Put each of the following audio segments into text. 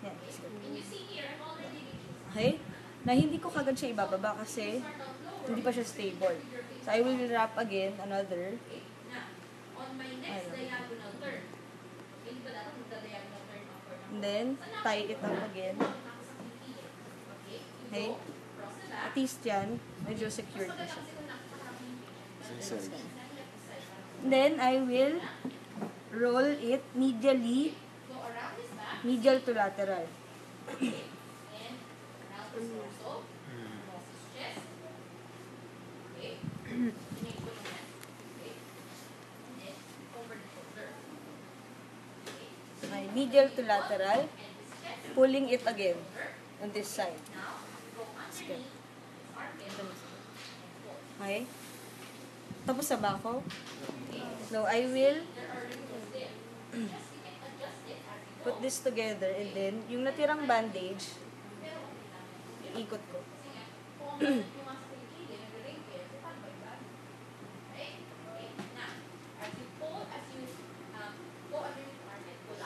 Yan. Okay? Na hindi ko kagad siya ibababa kasi hindi pa siya stable. So, I will wrap again another. And then, tie it up again. Okay? At least yan, medyo secured na siya. And then, I will roll it medially, medial to lateral. Okay, medial to lateral, pulling it again on this side. Okay? Tapos sa bako. So, I will put this together and then, yung natirang bandage, ikot ko.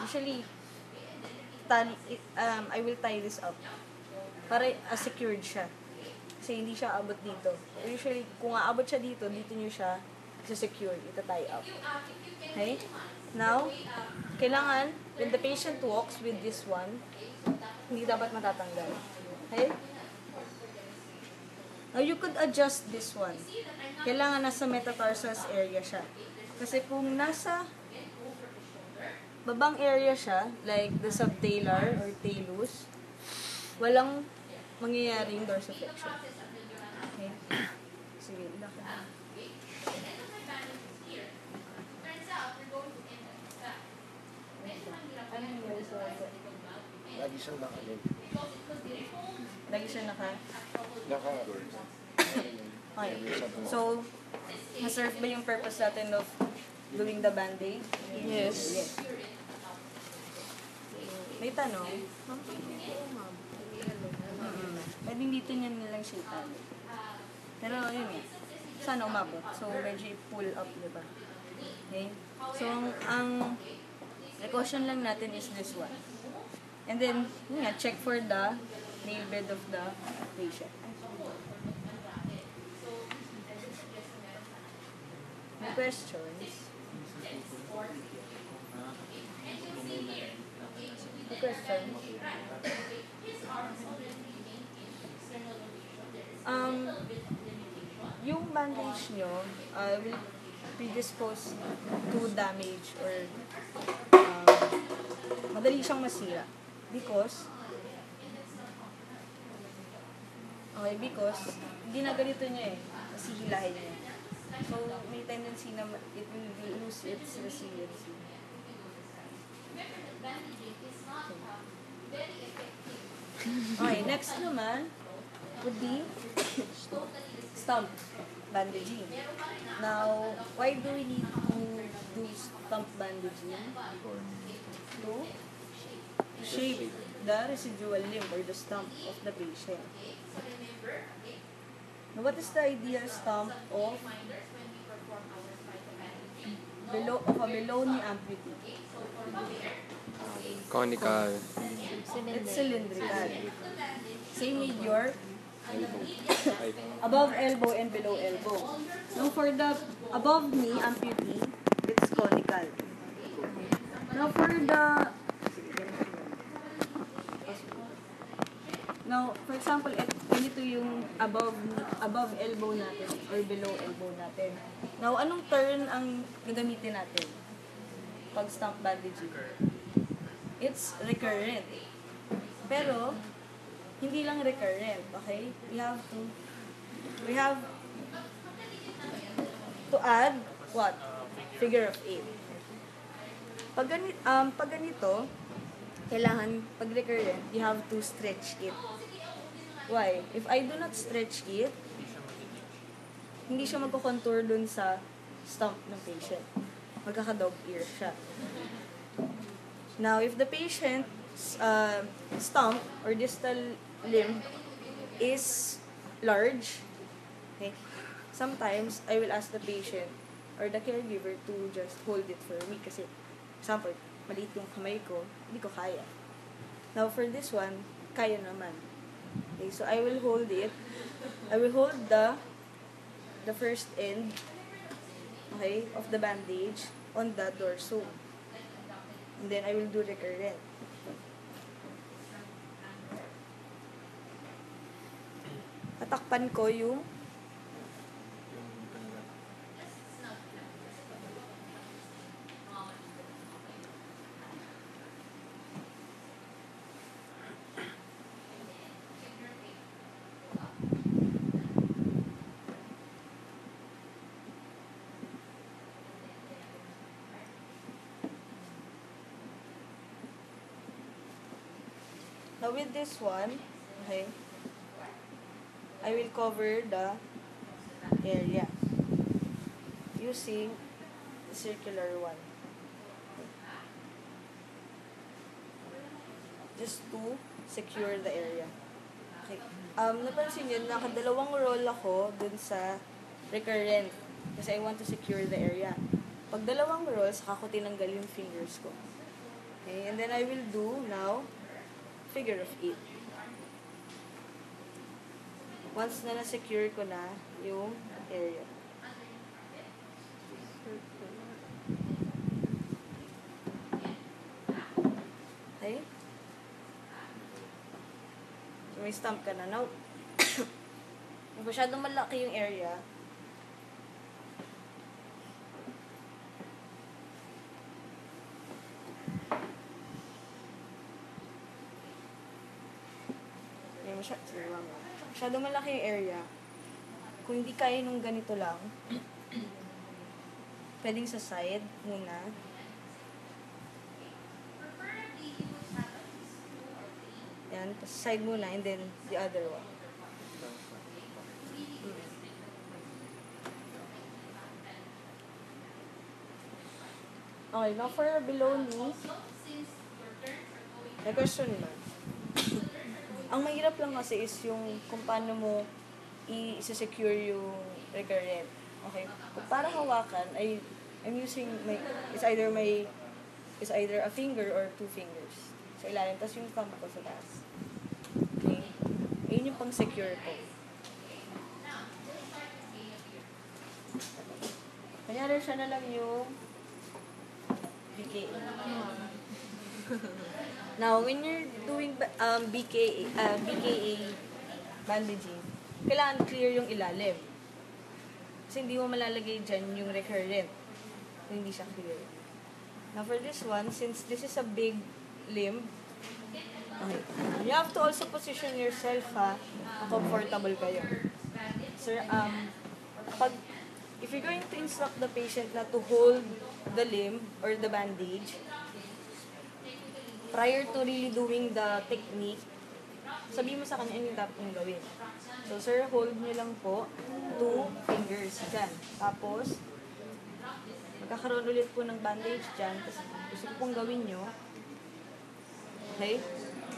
Usually, I will tie this up para secured siya. Kasi hindi siya abot dito. Usually, kung aabot siya dito, dito nyo siya secure, ita-tie up. Okay? Now, kailangan, when the patient walks with this one, hindi dapat matatanggal. Okay? Now, you could adjust this one. Kailangan nasa metatarsals area siya. Kasi kung nasa babang area siya, like the subtalar or talus, walang mangyayaring dorsiflexion. Okay? Sige, ilakad. Lagi siyang nakalim. Lagi siya naka... Okay. So, ma-serve ba yung purpose natin of doing the band-aid? Yes. Yes. May tanong? Pwedeng dito niya nilang siya itali. Pero yun eh, sana umabot. So, medyo i-pull up, diba? Okay? So, ang precaution lang natin is this one. And then, yun nga, check for the nail bed of the patient. May questions? May questions? Yung bandage nyo will predispose to damage or madali siyang masira. Because hindi na ganito niya eh. Kasi hilahin niya. So, may tendency na it will lose its resiliency. Okay, next naman would be stump bandaging. Now, why do we need to do stump bandaging? To shape the residual limb or the stump of the patient. Now, what is the ideal stump of a below knee amputee? Conical. It's cylindrical. Same with your above elbow and below elbow. Now, for the above knee amputee, it's conical. Now, for example, ganito yung above elbow natin or below elbow natin. Now, anong turn ang gagamitin natin pag stump bandaging? It's recurrent. Pero, hindi lang recurrent, okay? We have to add what? Figure of 8. Pag ganito, kailangan, pag recurrent, you have to stretch it. Why? If I do not stretch it, hindi siya magko-contour dun sa stump ng patient. Magkaka-dog ear siya. Now, if the patient's stump or distal limb is large, okay, sometimes I will ask the patient or the caregiver to just hold it for me kasi, example, maliit yung kamay ko, hindi ko kaya. Now, for this one, kaya naman. Okay, so I will hold it. I will hold the first end, okay, of the bandage on the dorso. And then I will do recurrent. Tatakpan ko yung now with this one, okay, I will cover the area using the circular one. Just to secure the area. Okay. Napansin nyo, nakadalawang roll ako dun sa recurrent kasi I want to secure the area. Pag dalawang roll, saka ko tinanggal yung fingers ko. Okay, and then I will do now figure of 8. Once na na-secure ko na yung area. Okay? So, may stamp ka na. Now, masyadong malaki yung area. Masyadong malaki yung area. Kung hindi kaya nung ganito lang, pwedeng sa side muna. Yan, side muna and then the other one. Okay, now for below knee, may question ba? Ang mahirap lang kasi is yung kung paano mo i-secure yung recurrent. Okay? Kung para hawakan, I'm using it's either a finger or 2 fingers. Sa ilalim, tapos yung thumb ko sa taas. Okay? Ayun yung pang-secure ko. Kanyari siya na lang yung BKA. Now, when you're doing BKA bandaging, kailangan clear yung ilalim. Kasi hindi mo malalagay dyan yung recurrent. Kung hindi siya clear. Now, for this one, since this is a big limb, okay, you have to also position yourself, ha, na comfortable kayo. Sir, if you're going to instruct the patient na to hold the limb or the bandage, prior to really doing the technique, sabihin mo sa kanya yung dapat mong gawin. So, sir, hold nyo lang po 2 fingers dyan. Tapos, magkakaroon ulit po ng bandage dyan. Tapos, gusto ko pong gawin nyo. Okay?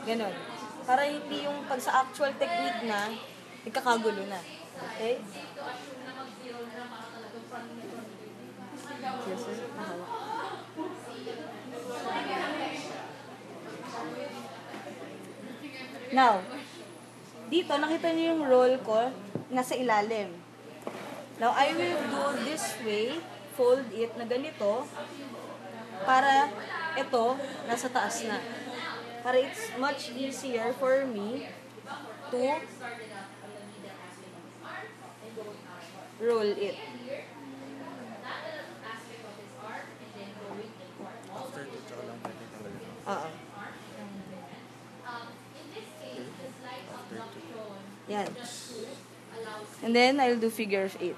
Ganon. Para hindi yung pag sa actual technique na, ikakagulo na. Okay? Yes, sir. Now, dito, nakita niyo yung roll ko, nasa ilalim. Now, I will do this way, fold it na ganito, para ito, nasa taas na. Para it's much easier for me to roll it. Oo. Yan. And then, I'll do figure of 8.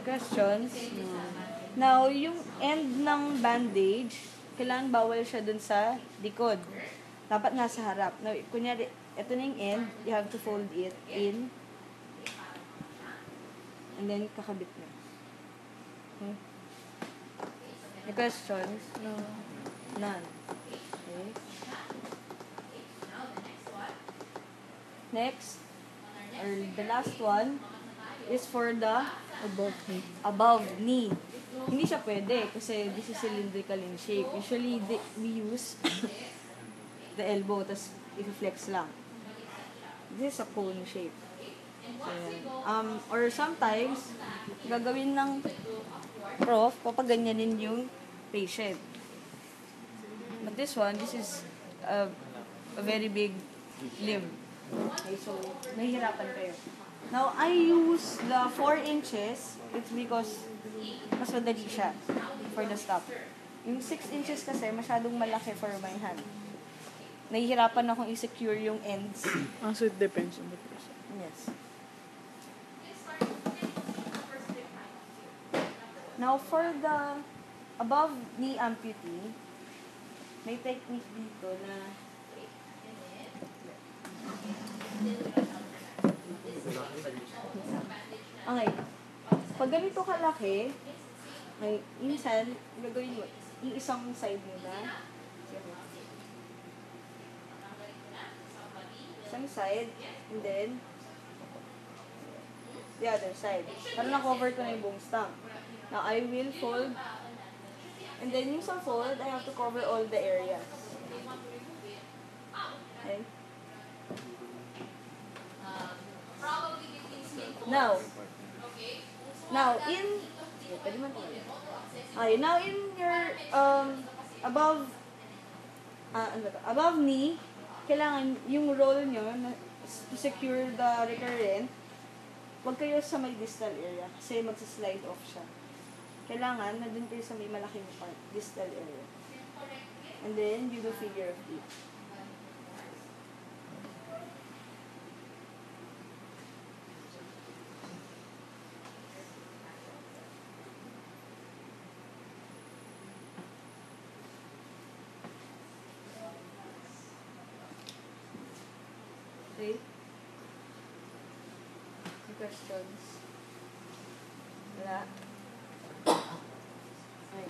Questions? Now, yung end ng bandage, kailangan bawal siya dun sa likod. Dapat nasa harap. Now, kunyari, ito na yung end, you have to fold it in. And then, kakabit na. May questions? No. None. Okay. Next. or the last one is for the Above knee. above knee. Hindi siya pwede kasi this is cylindrical in shape. Usually, we use the elbow, tas i-flex lang. This is a cone shape. So, yan. Or sometimes, gagawin ng prof, papaganyanin yung patient. But this one, this is a very big limb. Okay, so, nahihirapan kayo. Now, I use the 4 inches. It's because mas madali siya for the stop. Yung 6 inches kasi, masyadong malaki for my hand. Nahihirapan akong i-secure yung ends. So it depends on the person. Yes. Now, for the above knee amputee, may technique dito na okay. Pag ganito kalaki, ay, minsan, gagawin mo, yung isang side muna. Isang side, and then, the other side. Para na-cover ko na yung buong stump. Now, I will fold, and then yung sa fold, I have to cover all the areas. Okay? Now, now in your, above knee, kailangan yung roll nyo to secure the recurrent, huwag kayo sa may distal area kasi magsa-slide off siya. Kailangan na dun kayo sa may malaking part, distal area. And then, you do figure of 8. Okay? Any questions? Wala? Okay.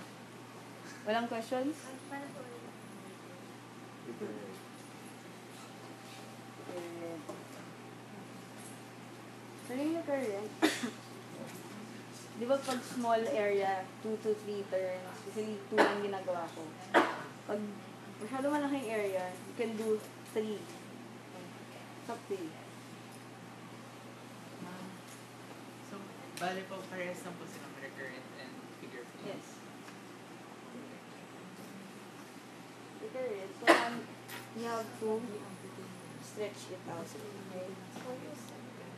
Walang questions? So yung recurrent, di ba pag small area, 2 to 3 turns, usually 2 lang ginagawa ko. Pag masyado malaking area, you can do 3. Top 3. So, bali po, parehas lang po silang recurrent and figure of 8. Yes. Recurrent, so you have to stretch it out. Okay?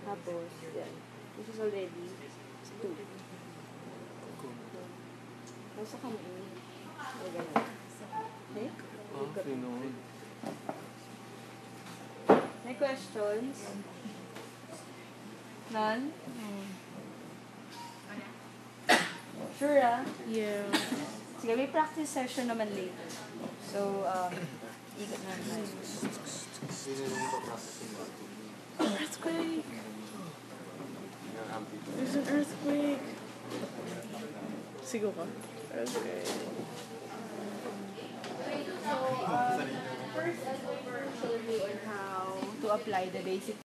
Tapos, yan. This is already 2. Nasa kami. O, ganun. Okay? May questions? None? Sure, ah? Yeah. Sige, may practice session naman later. So, ikot na naman. Earthquake! There's an earthquake! Sigo ka. Earthquake. So, first, I will show you on how to apply the basic